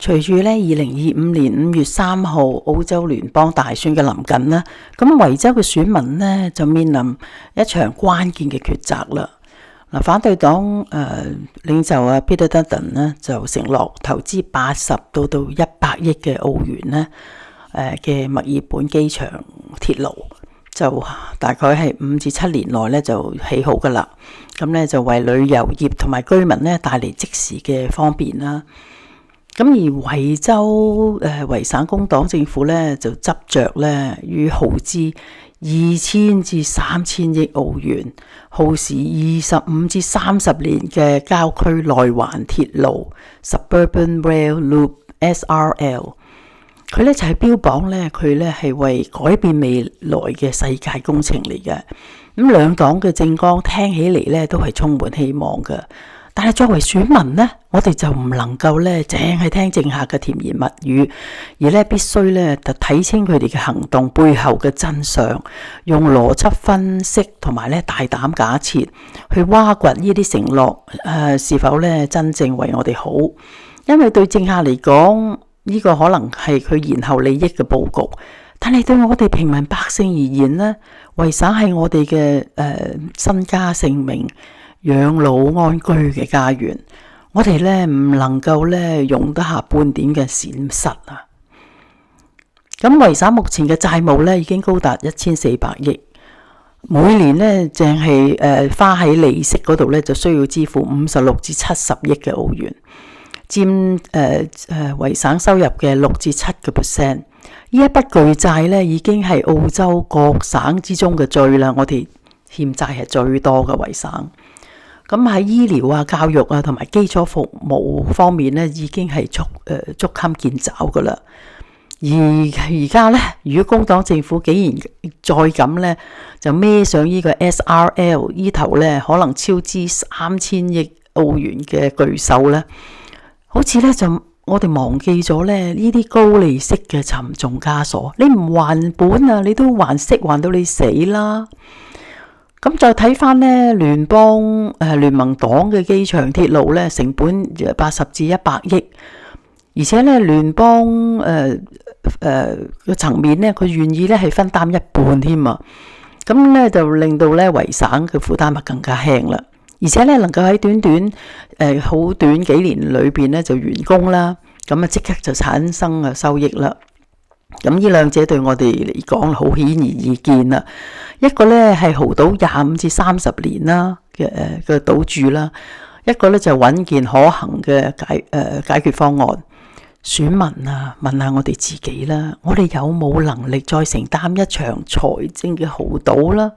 隨住咧2025年5月3號澳洲聯邦大選嘅臨近啦，咁維州嘅選民呢就面臨一場關鍵嘅抉擇啦。反對黨領袖Peter Dutton 呢就承諾投資80到100億嘅澳元呢嘅墨爾本機場鐵路，就大概係5至7年內咧就起好噶啦。咁咧就為旅遊業同埋居民咧帶嚟即時嘅方便啦。咁而維州維省工黨政府咧就執着咧於耗資2000至3000億澳元，耗時25至30年嘅郊區內環鐵路 Suburban Rail Loop SRL。佢咧就係標榜咧，佢咧係為改變未來嘅世界工程嚟嘅。咁兩黨嘅政綱聽起嚟咧都係充滿希望嘅。但係作為選民呢，我哋就唔能夠咧淨係聽政客嘅甜言蜜語，而咧必須咧就睇清佢哋嘅行動背後嘅真相，用邏輯分析同埋咧大膽假設去挖掘呢啲承諾是否咧真正為我哋好。因為對政客嚟講，呢個可能係佢延後利益嘅佈局，但係對我哋平民百姓而言呢，維省係我哋嘅身家性命、養老安居嘅家園，我哋咧唔能夠咧容得下半點嘅閃失啊！咁維省目前嘅債務咧已經高達1400億，每年咧淨係花喺利息嗰度咧就需要支付56至70億嘅澳元，佔維省收入嘅6至7%。呢一筆巨債咧已經係澳洲各省之中嘅最啦，我哋欠債係最多嘅維省。咁喺醫療啊、教育啊同埋基礎服務方面咧，已經係捉襟見肘噶啦。而家咧，如果工黨政府竟然再咁咧，就孭上呢個 SRL 呢頭咧，可能超支3000億澳元嘅巨獸咧，好似咧就我哋忘記咗咧呢啲高利息嘅沉重枷鎖。你唔還本啊，你都還息還到你死啦。咁再睇翻咧聯盟黨嘅機場鐵路咧，成本80至100億，而且咧聯邦嘅層面咧，佢願意咧係分擔一半添啊。咁咧就令到咧維省嘅負擔更加輕啦，而且咧能夠喺好短幾年裏邊咧就完工啦，咁即刻就產生收益啦。咁呢兩者對我哋嚟講好顯而易見啦。一個咧係豪賭25至30年啦嘅賭注啦，一個咧就穩健可行嘅解決方案。選民啊，問下我哋自己啦，我哋有冇能力再承擔一場財政嘅豪賭啦？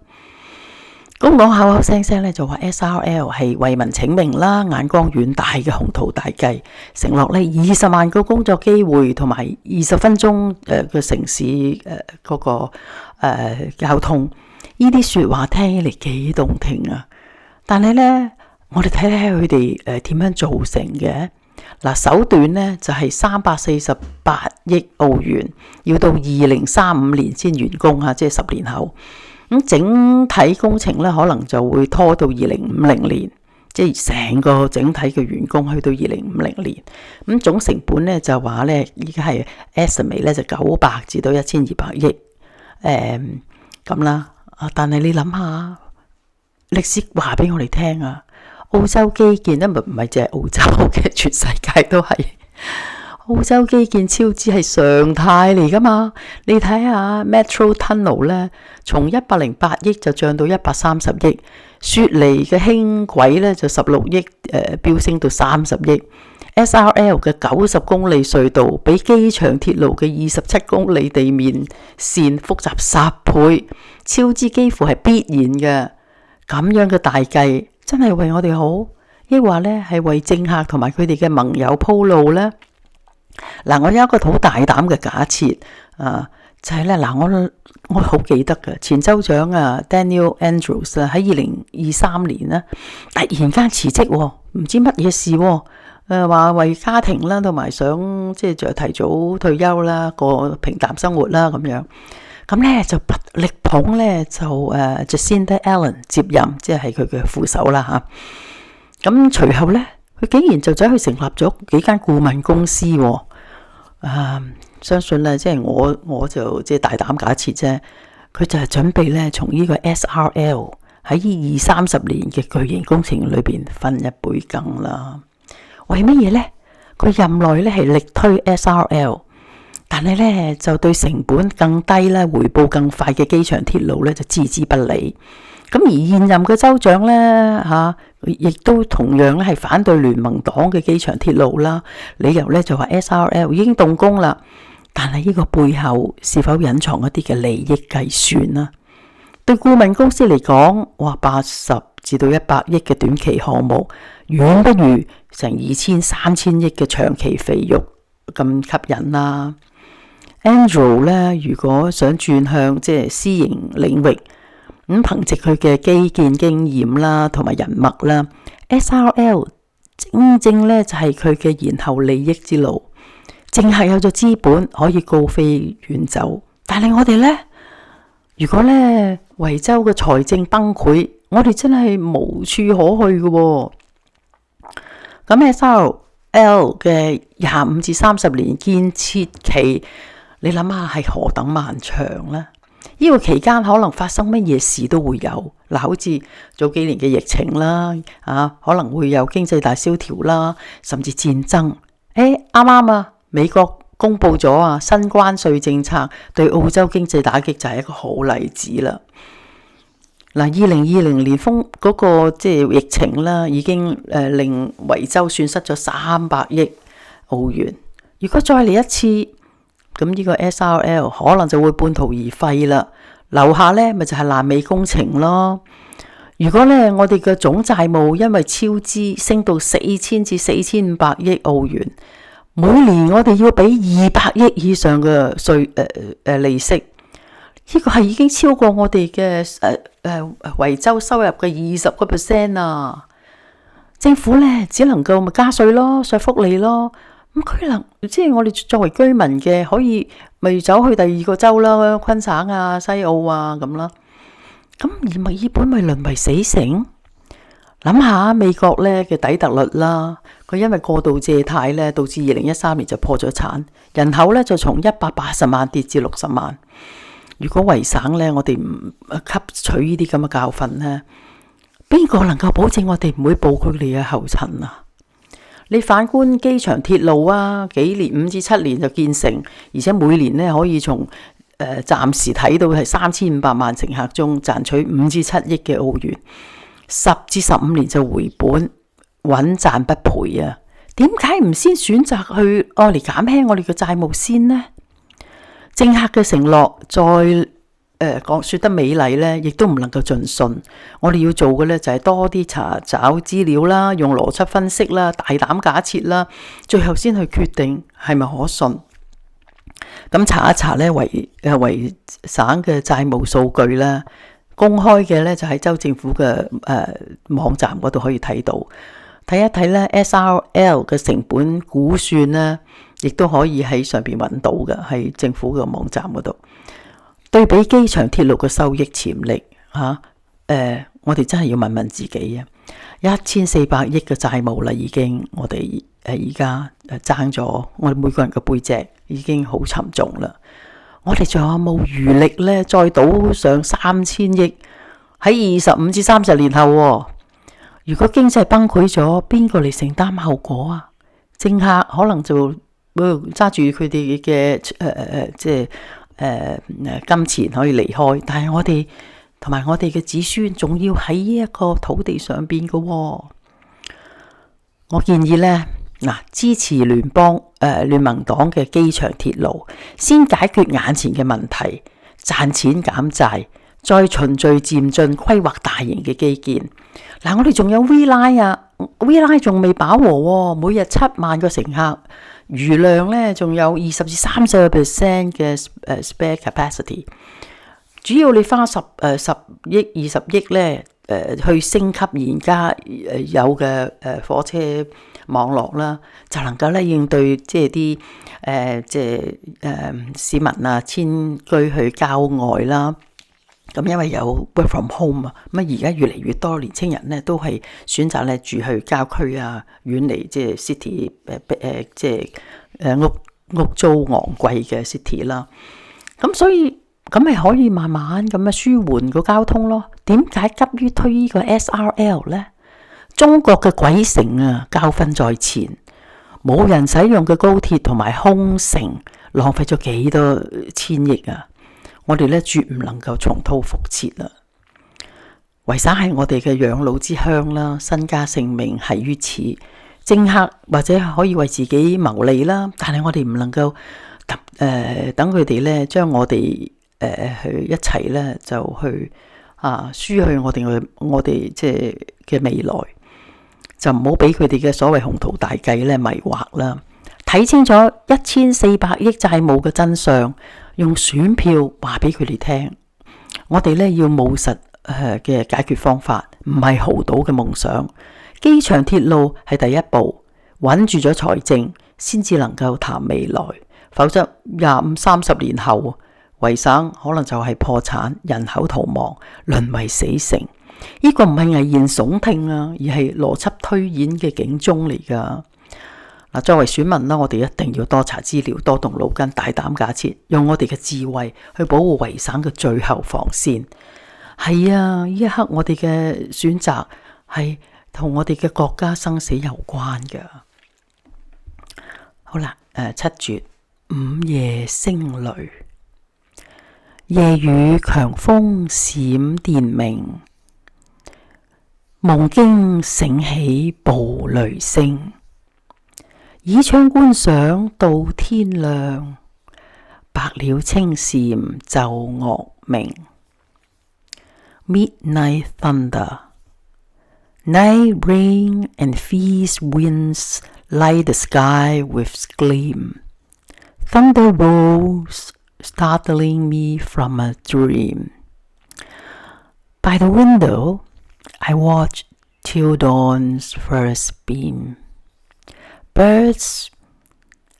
工黨口口聲聲咧就話 SRL 係為民請命啦，眼光遠大嘅宏圖大計，承諾咧20萬個工作機會同埋20分鐘嘅城市嗰個交通，呢啲說話聽起嚟幾動聽啊！但係咧，我哋睇睇佢哋點樣做成嘅。首段咧就係348億澳元，要到2035年先完工啊，即係10年後。咁整體工程咧可能就會拖到2050年，即係成個整體嘅完工去到2050年。咁總成本咧就話咧，依家係 estimate 咧就900至到1200億咁啦。但係你諗下，歷史話俾我哋聽啊，澳洲基建咧唔係淨係澳洲嘅，全世界都係。澳洲基建超支係常態嚟噶嘛？你睇下 Metro Tunnel 咧，從108億就漲到130億，雪梨嘅輕軌咧就16億，飆升到30億。SRL 嘅90公里隧道比機場鐵路嘅27公里地面線複雜10倍，超支幾乎係必然嘅。咁樣嘅大計真係為我哋好，抑或咧係為政客同埋佢哋嘅盟友鋪路咧？我有一個好大膽嘅假設就係咧我好記得嘅前州長Daniel Andrews 喺2023年咧突然間辭職，唔知乜嘢事話為家庭啦，同埋想即係提早退休啦，過平淡生活啦咁樣。咁咧就不力捧咧就Jacinda Ardern 接任，即係佢嘅副手啦嚇。咁隨後咧，佢竟然就走去成立咗幾間顧問公司，相信咧，即係我就即係大膽假設啫，佢就係準備咧從呢個 SRL 喺呢20-30年嘅巨型工程裏邊分一杯羹啦。為乜嘢呢？佢任內咧係力推 SRL， 但係咧就對成本更低咧、回報更快嘅機場鐵路咧就置之不理。咁而現任嘅州長咧亦都同樣咧係反對聯盟黨嘅機場鐵路啦，理由咧就話 SRL 已經動工啦，但係呢個背後是否隱藏一啲嘅利益計算啦？對顧問公司嚟講，哇，80至到100億嘅短期項目，遠不如成2000-3000億嘅長期肥肉咁吸引啦。Andrew 咧，如果想轉向即係私營領域，咁憑藉佢嘅基建經驗啦，同埋人脈啦 ，SRL 正正咧就係佢嘅延後利益之路，淨係有咗資本可以高飛遠走。但係我哋咧，如果咧維州嘅財政崩潰，我哋真係無處可去嘅。咁 SRL 嘅25至30年建設期，你諗下係何等漫長呢？呢個期間可能發生乜嘢事都會有，嗱，好似早幾年嘅疫情啦，可能會有經濟大蕭條啦，甚至戰爭。啱啱啊，美國公布咗新關稅政策對澳洲經濟打擊就係一個好例子啦。嗱，2020年嗰個即係疫情啦，已經令維州損失咗300億澳元。如果再嚟一次，咁呢個 SRL 可能就會半途而廢啦，留下呢咪就係爛尾工程咯。如果呢我哋嘅總債務因為超支升到4000至4500億澳元，每年我哋要俾200億以上嘅利息，呢個係已經超過我哋嘅維州收入嘅20% 啊！政府呢只能夠咪加稅咯，削福利咯。咁佢即係我哋作為居民嘅，可以咪走去第二個州啦，昆省啊、西澳啊咁啦。咁而墨爾本咪淪為死城？諗下美國咧嘅底特律啦，佢因為過度借貸咧，導致2013年就破咗產，人口咧就從180萬跌至60萬。如果維省咧，我哋唔吸取呢啲咁嘅教訓咧，邊個能夠保證我哋唔會步佢哋嘅後塵啊？你反觀機場鐵路幾年5至7年就建成，而且每年咧可以從暫時睇到係3500萬乘客中賺取5至7億嘅澳元，10至15年就回本，穩賺不賠啊！點解唔先選擇去嚟減輕我哋嘅債務先呢？政客嘅承諾再說得美麗咧，亦都唔能夠盡信。我哋要做嘅咧就係多啲查找資料啦，用邏輯分析啦，大膽假設啦，最後先去決定係咪可信。咁查一查咧維省嘅債務數據啦，公開嘅咧就喺州政府嘅網站嗰度可以睇到，睇一睇咧 SRL 嘅成本估算咧，亦都可以喺上邊揾到嘅，喺政府嘅網站嗰度。對比機場鐵路嘅收益潛力我哋真係要問問自己1400億嘅債務啦，已經我哋而家爭咗，我哋每個人嘅背脊已經好沉重啦。我哋仲有冇餘力咧，再賭上3000億喺25至30年後？如果經濟崩潰咗，邊個嚟承擔後果啊？政客可能就揸住佢哋嘅金錢可以離開，但係我哋同埋我哋嘅子孫仲要喺呢一個土地上邊嘅。我建議呢，支持聯盟黨嘅機場鐵路，先解決眼前嘅問題，賺錢減債，再循序漸進規劃大型嘅基建。我哋仲有 V Line 仲未飽和，每日7萬個乘客。餘量咧，仲有20至30% 嘅spare capacity。主要你花10億20億咧，去升級而家有嘅火車網絡啦，就能夠咧應對啲市民遷居去郊外啦。咁因為有 work from home 咁而家越嚟越多年青人咧都係選擇咧住去郊區遠離city 屋租昂貴嘅 city 啦。咁所以咁咪可以慢慢咁樣舒緩個交通咯。點解急於推呢個 SRL 呢？中國嘅鬼城啊，教訓在前，冇人使用嘅高鐵同埋空城，浪費咗幾多千億啊！我哋咧絕唔能夠重蹈覆轍啦。維省係我哋嘅養老之鄉啦，身家性命係於此。政客或者可以為自己謀利啦，但係我哋唔能夠等佢哋咧將我哋去一齊咧就去輸去我哋即係嘅未來，就唔好俾佢哋嘅所謂鴻圖大計咧迷惑啦。睇清楚1400億債務嘅真相，用選票話俾佢哋聽。我哋咧要務實嘅解決方法，唔係豪賭嘅夢想。機場鐵路係第一步，穩住咗財政，先至能夠談未來。否則25-30年後，維省可能就係破產、人口逃亡、淪為死城。呢個唔係危言聳聽啊，而係邏輯推演嘅警鐘嚟噶。作為選民啦，我哋一定要多查資料、多動腦筋、大膽假設，用我哋嘅智慧去保護維省嘅最後防線。係啊，呢一刻我哋嘅選擇係同我哋嘅國家生死有關嘅。好啦，7絕午夜聲雷，夜雨強風閃電鳴，夢驚醒起暴雷聲，倚窗觀賞到天亮，白鳥青蟬奏樂鳴。Midnight thunder, night rain and fierce winds light the sky with gleam. Thunder rolls, startling me from a dream. By the window, I watch till dawn's first beam. Birds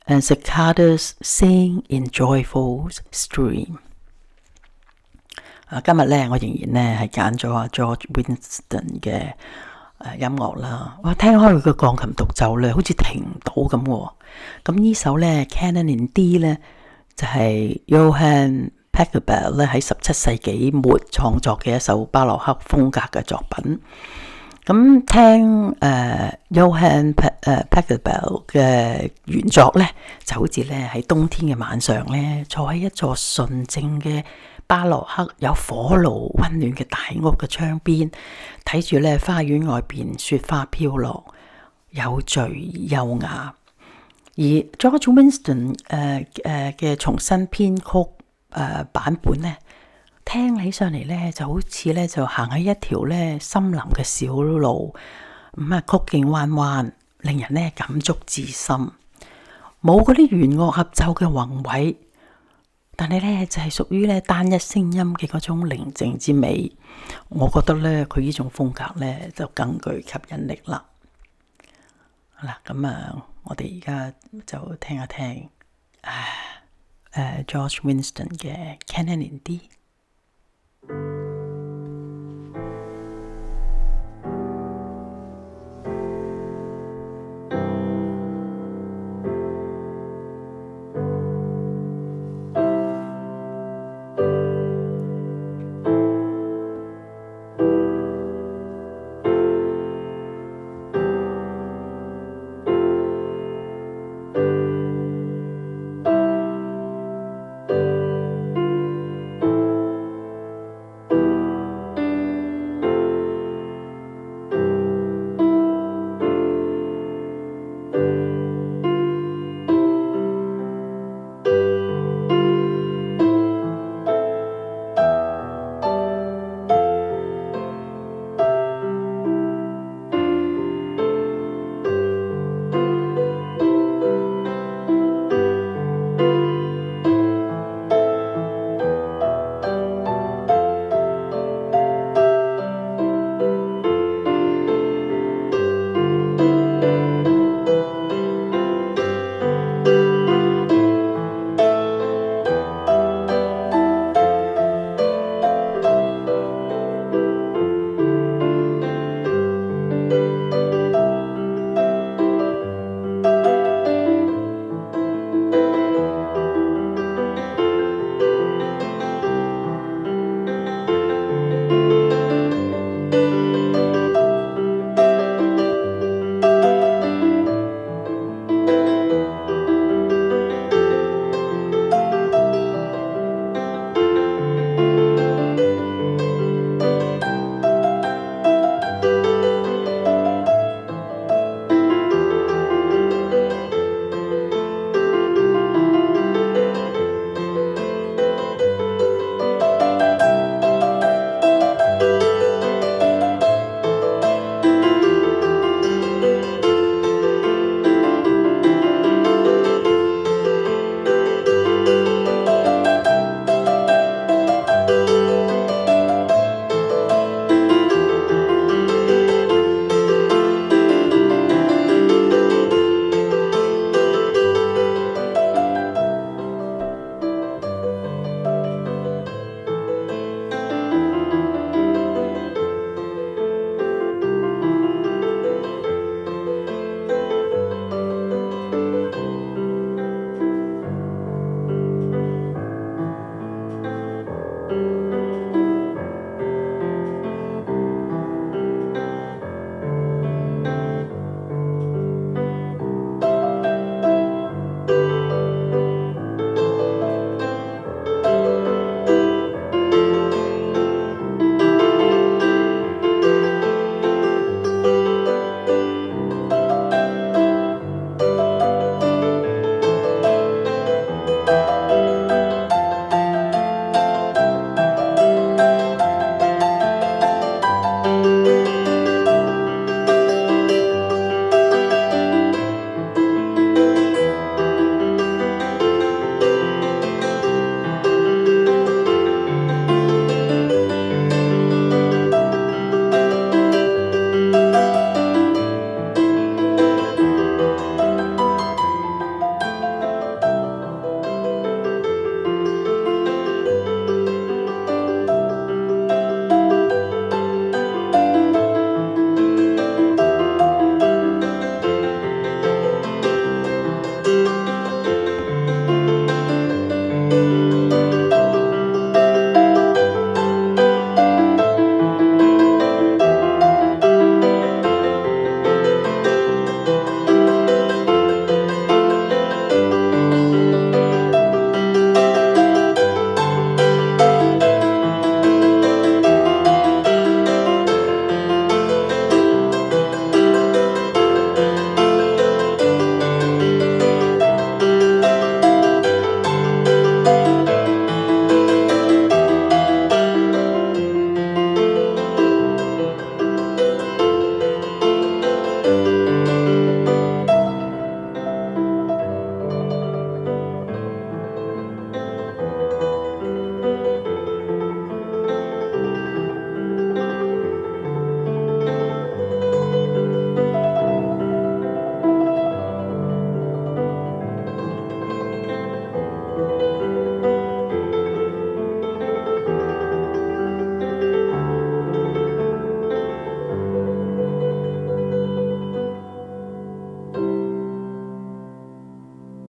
and cicadas sing in joyful stream. 今日咧，我仍然咧係揀咗George Winston 嘅音樂啦。哇，聽開佢嘅鋼琴獨奏咧，好似停唔到咁喎。咁呢首咧 Canon in D 咧就係 Johann Pachelbel 咧喺17世紀末創作嘅一首巴洛克風格嘅作品。咁聽Johann Pachelbel 嘅原作咧，就好似咧喺冬天嘅晚上咧，坐喺一座純正嘅巴洛克有火爐溫暖嘅大屋嘅窗邊，睇住咧花園外邊雪花飄落，有序優雅。而 George Winston 嘅重新編曲版本咧，聽起上嚟咧就好似咧就行喺一條咧森林嘅小路，曲徑彎彎，令人咧感觸至深。冇嗰啲弦樂合奏嘅宏偉，但係咧就係屬於咧單一聲音嘅嗰種寧靜之美。我覺得咧佢呢種風格咧就更具吸引力啦。好啦，咁我哋而家就聽一聽George Winston 嘅 Canon in D。